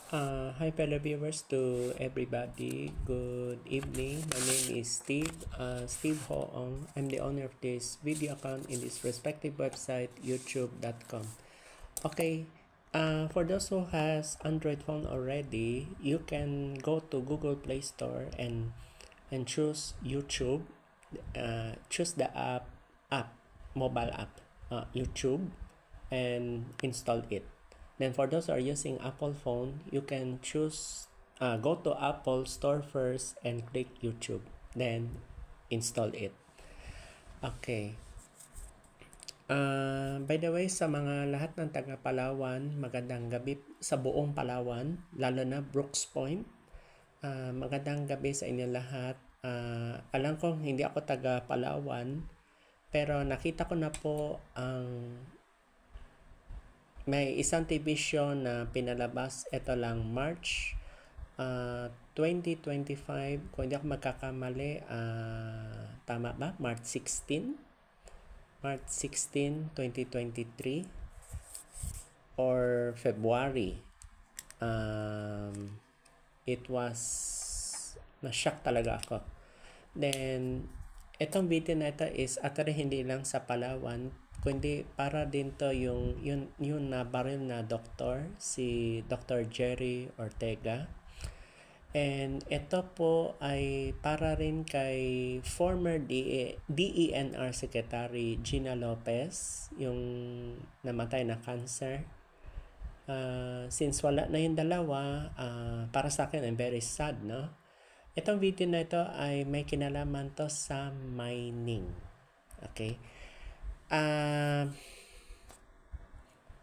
Hi fellow viewers to everybody. Good evening. My name is Steve Hoong. I'm the owner of this video account in this respective website, youtube.com. Okay, for those who has Android phone already, you can go to Google Play Store and choose YouTube. Choose the app, mobile app, YouTube, and install it. Then for those who are using Apple phone, you can choose go to Apple Store first and click YouTube. Then install it. Okay. By the way, sa mga lahat ng taga Palawan, magandang gabi sa buong Palawan, lalo na Brooks Point. Magandang gabi sa inyo lahat. Alam ko hindi ako taga Palawan, pero nakita ko na po ang may isang TV show na pinalabas, ito lang March 2025, kung hindi ako magkakamali, tama ba? March 16, 2023 or February. It was na-shock talaga ako. Then itong video na ito is actually hindi lang sa Palawan, kundi para din to yung nabaril na doktor, si Dr. Jerry Ortega. And ito po ay para rin kay former DENR Secretary Gina Lopez, yung namatay na cancer. Since wala na yung dalawa, para sa akin, I'm very sad, no? Itong video na ito ay may kinalaman to sa mining. Okay?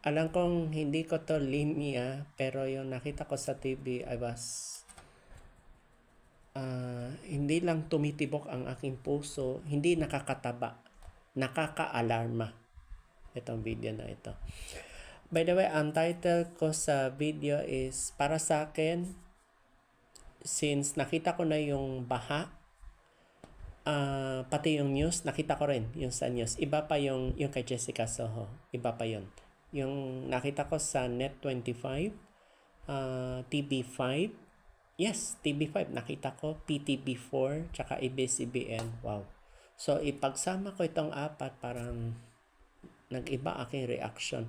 Alam kong hindi ko to linya, pero yung nakita ko sa TV, I was hindi lang tumitibok ang aking puso, hindi nakakataba, nakaka-alarma itong video na ito. By the way, ang title ko sa video is, para sa akin, since nakita ko na yung baha, pati yung news, nakita ko rin yung sa news. Iba pa yung kay Jessica Soho. Iba pa yun. Yung nakita ko sa Net25, TV5. Yes, TV5. Nakita ko PTV4, tsaka ABS-CBN. Wow. So, ipagsama ko itong apat, parang nag-iba aking reaction.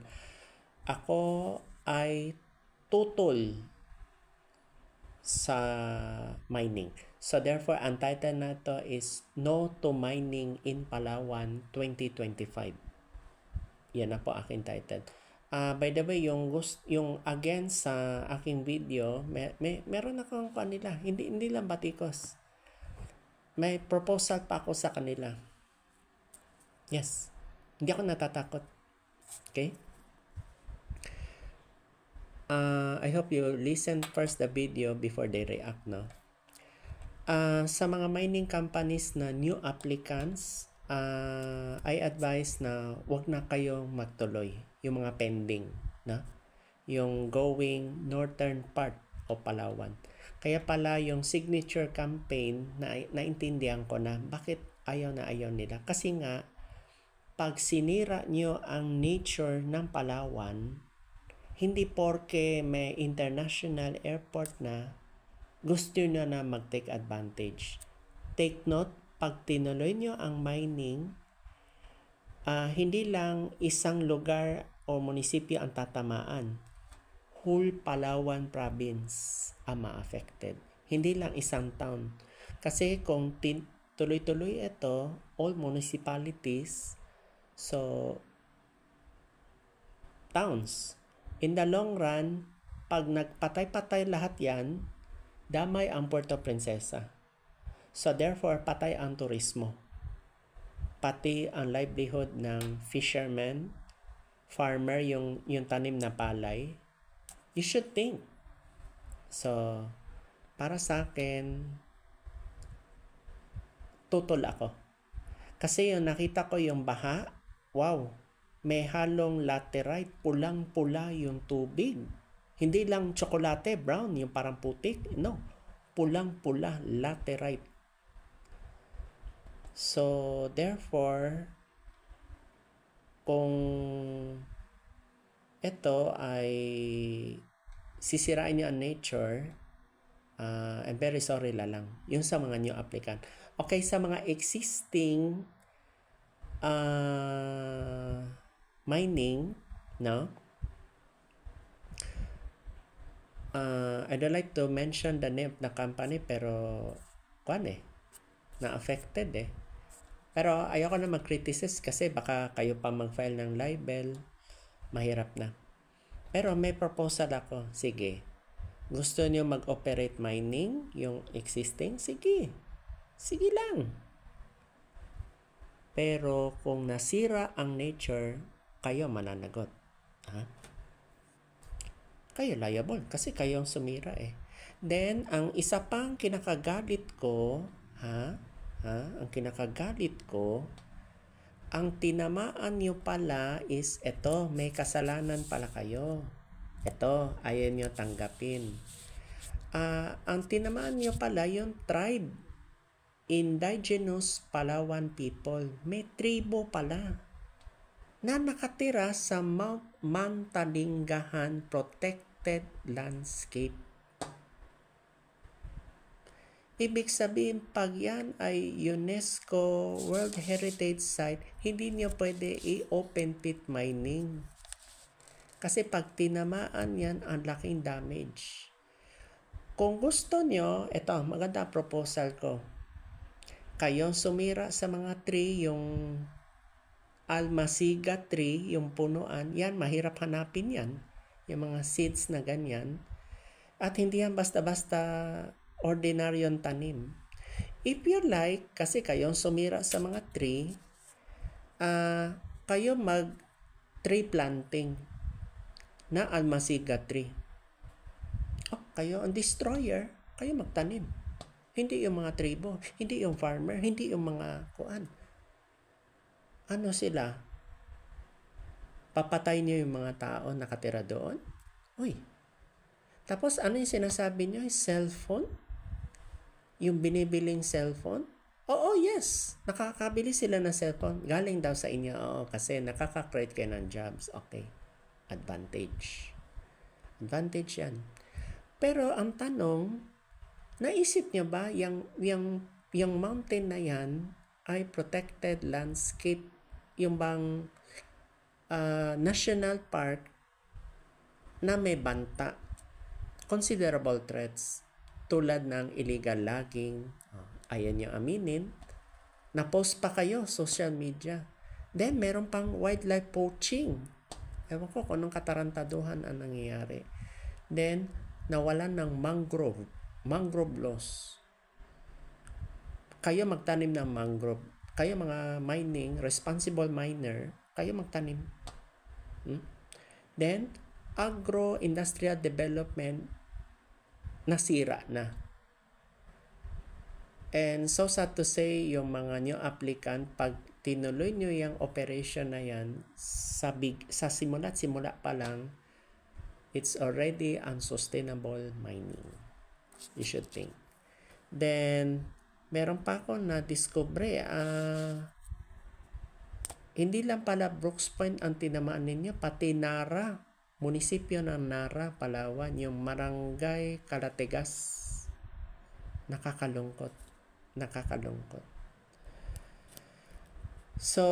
Ako ay tutol sa mining. So therefore, ang title na to is No to Mining in Palawan 2025. Yan na po aking title. By the way, yung against sa aking video, meron akong kanila. Hindi lang batikos. May proposal pa ako sa kanila. Yes. Hindi ako natatakot. Okay? I hope you listen first the video before they react, no? Sa mga mining companies na new applicants, I advise na wag na kayong magtuloy, yung mga pending, no? Yung going northern part o Palawan. Kaya pala yung signature campaign na naintindihan ko na bakit ayaw nila. Kasi nga, pag sinira nyo ang nature ng Palawan, hindi porke may international airport na, gusto nyo na mag-take advantage. Take note, pag tinuloy nyo ang mining, hindi lang isang lugar o munisipyo ang tatamaan. Whole Palawan province ang ma-affected. Hindi lang isang town. Kasi kung tuloy-tuloy ito, all municipalities, so towns. In the long run, pag nagpatay-patay lahat yan, damay ang Puerto Princesa. So therefore, patay ang turismo. Pati ang livelihood ng fishermen, farmer, yung tanim na palay. You should think. So, para sa akin, tutol ako. Kasi yung nakita ko yung baha, wow, may halong laterite, pulang-pula yung tubig. Hindi lang tsokolate, brown, yung parang putik. No, pulang-pula, laterite. So, therefore, kung ito ay sisirain nyo ang nature, I'm very sorry lang. Yung sa mga new applicant. Okay, sa mga existing mining, no? I don't like to mention the name na company pero na-affected eh. Pero ayoko na mag-criticize kasi baka kayo pa mag-file ng libel. Mahirap na. Pero may proposal ako. Sige. Gusto niyo mag-operate mining, yung existing? Sige. Sige lang. Pero kung nasira ang nature, kayo mananagot. Ha? Kayo liable kasi kayo ang sumira eh. Then, ang isa pang kinakagalit ko, ang kinakagalit ko, ang tinamaan nyo pala is, eto, may kasalanan pala kayo. Eto, ayaw nyo tanggapin. Ang tinamaan nyo pala yung tribe, Indigenous Palawan people. May tribo pala na nakatira sa Mount Mantalingahan Protected Landscape. Ibig sabihin, pag yan ay UNESCO World Heritage Site, hindi nyo pwede i-open pit mining. Kasi pag tinamaan yan, ang laking damage. Kung gusto nyo, ito, maganda proposal ko. Kayong sumira sa mga tree, yung Almasiga tree, yung punuan, yan, mahirap hanapin yan. Yung mga seeds na ganyan. At hindi yan basta-basta ordinaryong tanim. If you like, kasi kayong sumira sa mga tree, kayo mag-tree planting na Almasiga tree. Kayo ang destroyer, kayo magtanim. Hindi yung mga tribo, hindi yung farmer, hindi yung mga kuan. Ano sila? Papatay niyo yung mga tao nakatira doon? Uy. Tapos ano yung sinasabi niyo? Cellphone? Yung binibiling cellphone? Oo, yes. Nakakabili sila ng cellphone. Galing daw sa inyo. Oo, kasi nakaka-create kayo ng jobs. Okay. Advantage. Advantage yan. Pero ang tanong, naisip niyo ba yung mountain na yan ay protected landscape, yung bang national park na may banta, considerable threats tulad ng illegal logging, ayan yung aminin, na-post pa kayo social media. Then meron pang wildlife poaching. Ewan ko kung anong katarantaduhan ang nangyayari. Then nawalan ng mangrove loss. Kayo magtanim ng mangrove. Kayo mga mining, responsible miner, kayo magtanim. Then, agro-industrial development, nasira na. And so sad to say, yung mga new applicant, pag tinuloy nyo yung operation na yan, sa simula pa lang, it's already unsustainable mining. You should think. Then, meron pa ako na discovery, hindi lang pala Brooks Point ang tinamaan ninyo, pati Nara, munisipyo ng Nara, Palawan, yung Barangay Calategas. Nakakalungkot. So,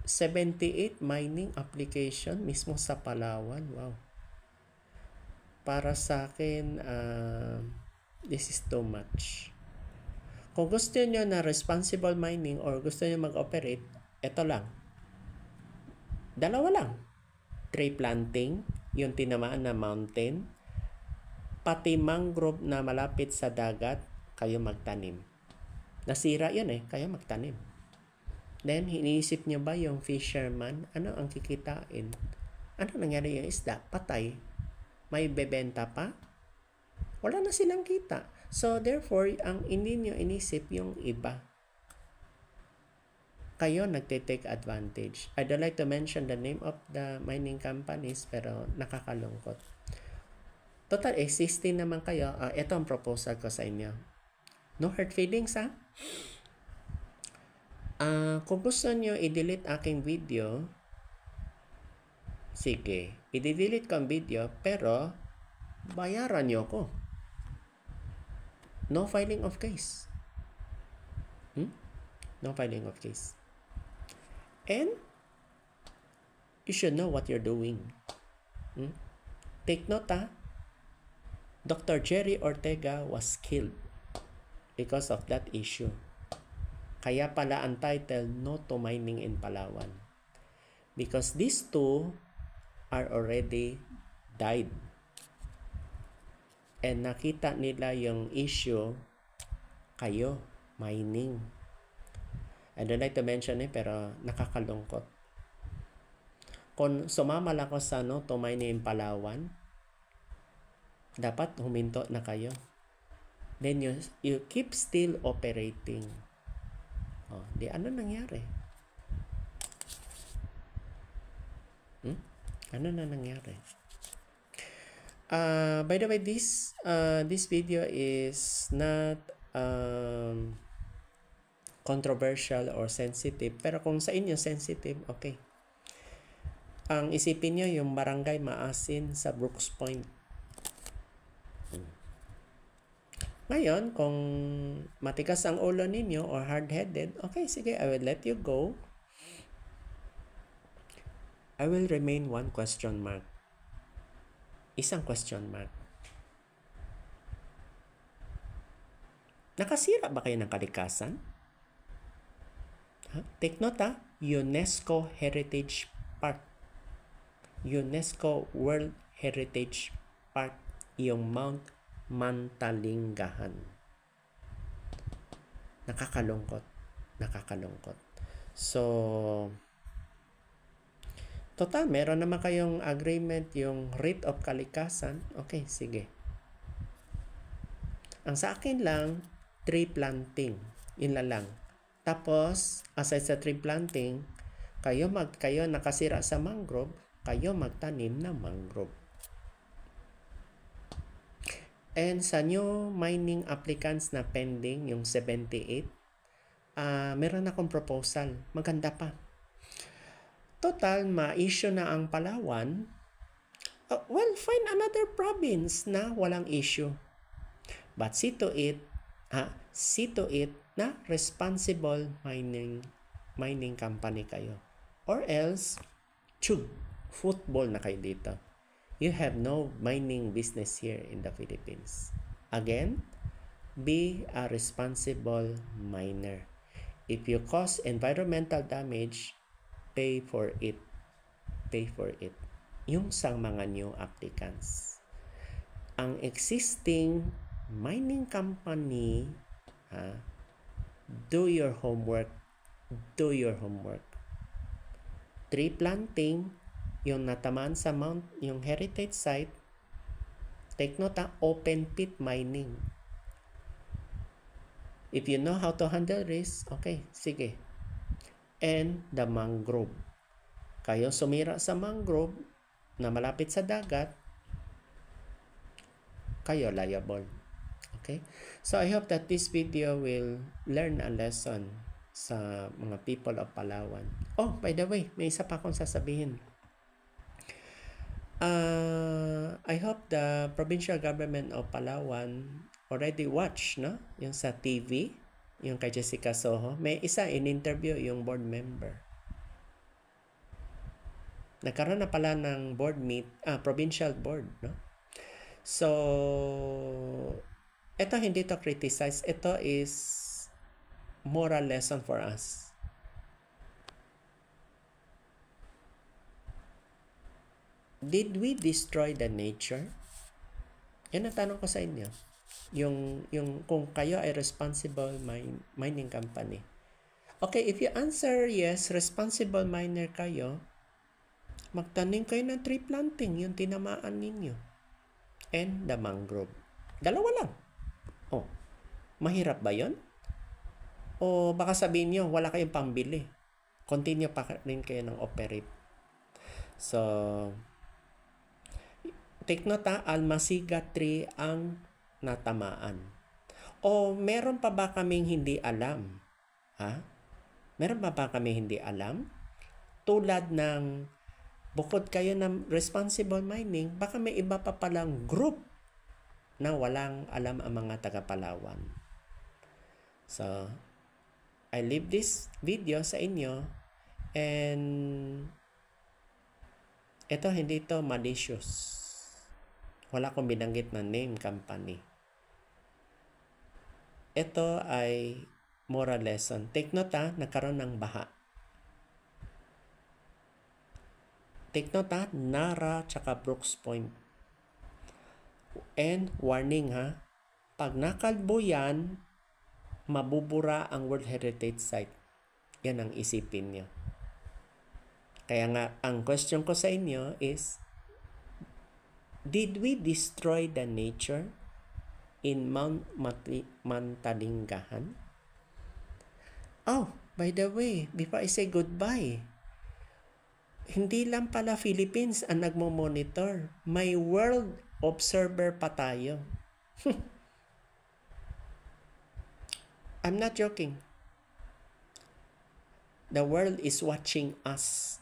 78 mining application mismo sa Palawan. Wow. Para sa akin, this is too much. Kung gusto nyo na responsible mining or gusto nyo mag-operate, ito lang. Dalawa lang. Tree planting, yung tinamaan na mountain, pati mangrove na malapit sa dagat, kayo magtanim. Nasira yun kayo magtanim. Then, iniisip nyo ba yung fisherman? Ano ang kikitain? Ano nangyari yung isda? Patay. May bebenta pa? Wala na silang kita. So, therefore, ang hindi nyo inisip yung iba. Kayo nagte-take advantage. I don't like to mention the name of the mining companies, pero nakakalungkot. Total, existing naman kayo. Ito ang proposal ko sa inyo. No hurt feelings, ha? Kung gusto nyo i-delete aking video, sige, i-delete ko ang video, pero bayaran nyo ko. No filing of case. No filing of case. And you should know what you're doing. Take note, Dr. Jerry Ortega was killed because of that issue. Kaya pala ang title, No to Mining in Palawan. Because these two are already died. And nakita nila yung issue, kayo, mining. I don't like to mention pero nakakalungkot. Kung sumama lang ako sa No to Mining in Palawan, dapat huminto na kayo. Then you keep still operating. Di ano nangyari? Ano na nangyari? By the way, this video is not controversial or sensitive. Pero kung sa inyo sensitive, okay. Ang isipin nyo yung barangay Maasin sa Brooks Point. Ngayon, kung matigas ang ulo ninyo or hard-headed, okay, sige, I will let you go. I will remain one question mark. Isang question mark. Nakasira ba kayo ng kalikasan? Take note, UNESCO Heritage Park. UNESCO World Heritage Park, yung Mount Mantalinggahan. Nakakalungkot. So, total, meron naman kayong agreement, yung rate of kalikasan. Okay, sige. Ang sa akin lang, tree planting. Yun lang. Tapos, aside sa tree planting, kayo nakasira sa mangrove, kayo magtanim ng mangrove. And sa new mining applicants na pending, yung 78, meron akong proposal. Maganda pa. Total, ma-issue na ang Palawan. Well, find another province na walang issue. But see to it na responsible mining company kayo. Or else, football na kayo dito. You have no mining business here in the Philippines. Again, be a responsible miner. If you cause environmental damage, pay for it. Yung sa mga new applicants. Ang existing mining company, do your homework. Tree planting, yung natamaan sa yung heritage site, take note, open pit mining. If you know how to handle risk, okay, sige. And the mangrove. Kayo sumira sa mangrove na malapit sa dagat, kayo liable. Okay? So I hope that this video will learn a lesson sa mga people of Palawan. Oh, by the way, may isa pa akong sasabihin. I hope the provincial government of Palawan already watch, no? Yung sa TV, yung kay Jessica Soho. May isa in-interview yung board member. Nagkaroon na pala ng provincial board, no? So, ito hindi to criticize. Ito is moral lesson for us. Did we destroy the nature? Yan ang tanong ko sa inyo. Yung kung kayo ay responsible mining company. Okay, if you answer yes, responsible miner kayo, magtanim kayo ng tree planting, yung tinamaan ninyo. And the mangrove. Dalawa lang. Oh, mahirap ba yon? O baka sabihin nyo, wala kayong pambili. Continue pa rin kayo ng operate. So, take note, Almasiga tree ang natamaan. O meron pa ba kaming hindi alam? Meron pa ba kaming hindi alam? Tulad ng bukod kayo ng responsible mining, baka may iba pa palang group na walang alam ang mga taga-Palawan. So, I leave this video sa inyo, and ito, hindi ito malicious. Wala akong binanggit na name company. Ito ay moral lesson. Take note nagkaroon ng baha. Take note Nara tsaka Brooks Point. And warning pag nakalbo yan, mabubura ang World Heritage Site. Yan ang isipin nyo. Kaya nga, ang question ko sa inyo is, did we destroy the nature in Mount Mantalinggahan? Oh, by the way, before I say goodbye, hindi lang pala Philippines ang nagmo-monitor. May world observer pa tayo. I'm not joking. The world is watching us.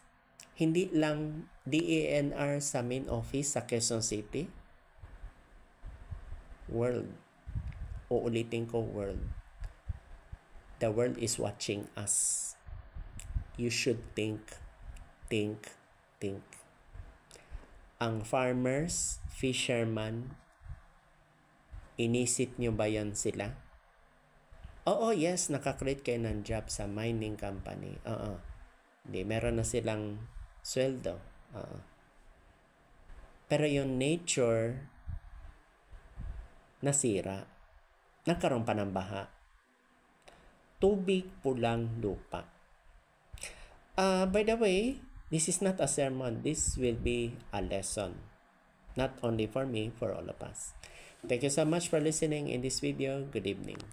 Hindi lang DENR sa main office sa Quezon City. World. Uulitin ko, world. The world is watching us. You should think. Ang farmers, fishermen, inisip nyo ba yan sila? Oo, yes, nakakreate kayo ng job sa mining company. Hindi, meron na silang sweldo. Pero yung nature, nasira. Nagkaroon pa ng baha. Tubig, pulang lupa. By the way, this is not a sermon. This will be a lesson. Not only for me, for all of us. Thank you so much for listening in this video. Good evening.